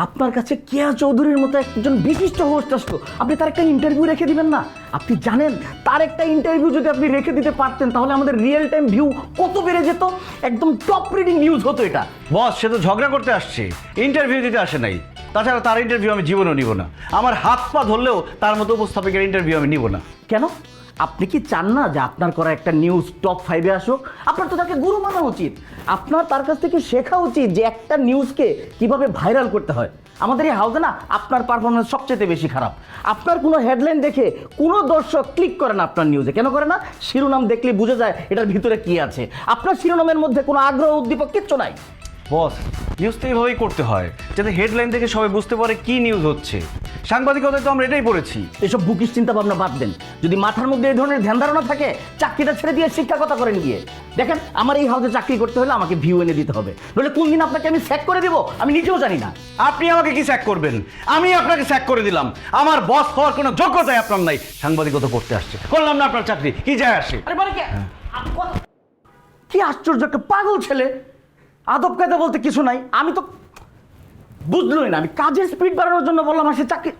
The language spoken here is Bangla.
আপনার কাছে কেয়া চৌধুরীর মতো একজন বিশিষ্ট হোস্ট আসলো, আপনি তার একটা ইন্টারভিউ রেখে দিবেন না? আপনি জানেন তার একটা ইন্টারভিউ যদি আপনি রেখে দিতে পারতেন তাহলে আমাদের রিয়েল টাইম ভিউ কত বেড়ে যেত, একদম টপ রিডিং নিউজ হতো এটা। বস, সে তো ঝগড়া করতে আসছে, ইন্টারভিউ দিতে আসে নাই। তাছাড়া তার ইন্টারভিউ আমি জীবনেও নিব না। আমার হাত পা ধরলেও তার মতো উপস্থাপকের ইন্টারভিউ আমি নিব না। কেন? আপনি কি চান না যে আপনার করা একটা নিউজ টপ 5-এ আসুক? আপনার তো তাকে গুরু মানা উচিত। আপনার তার কাছ থেকে শেখা উচিত যে একটা নিউজকে কিভাবে ভাইরাল করতে হয়। আমাদের এই হাউসে না আপনার পারফরমেন্স সবচেয়ে বেশি খারাপ। আপনার কোনো হেডলাইন দেখে কোনো দর্শক ক্লিক করে না আপনার নিউজে। কেন করে না? শিরোনাম দেখলে বোঝা যায় এটার ভিতরে কি আছে। আপনার শিরোনামের মধ্যে কোনো আগ্রহ উদ্দীপক কিচ্ছু নাই। বস, নিউজ তো এইভাবেই করতে হয় যাতে হেডলাইন দেখে সবাই বুঝতে পারে কি নিউজ হচ্ছে। সাংবাদিকতায় তো আমরা এটাই পড়েছি। এসব বুকিশ চিন্তা ভাবনা বাদ দেন। যদি মাথার মধ্যে এই ধরনের ধ্যান ধারণা থাকে, চাকরিটা ছেড়ে দিয়ে শিক্ষকতা করেন গিয়ে। দেখেন, আমার এই হাউসে চাকরি করতে হলে আমাকে ভিউ এনে দিতে হবে, নইলে কোন দিন আপনাকে আমি স্যাক করে দেবো আমি নিজেও জানি না। আপনি আমাকে কি স্যাক করবেন? আমি আপনাকে স্যাক করে দিলাম। আমার বস হওয়ার কোনো যোগ্যতাই আপনার নাই। সাংবাদিকতা পড়তে আসছে, করলাম না আপনার চাকরি, কি যায় আসে? আরে মানে কি আশ্চর্য একটা পাগল ছেলে। আদব কায়দা বলতে কিছু নাই। আমি তো বুঝলোই না, আমি কাজের স্পিড বাড়ানোর জন্য বললাম আর সে চাকরি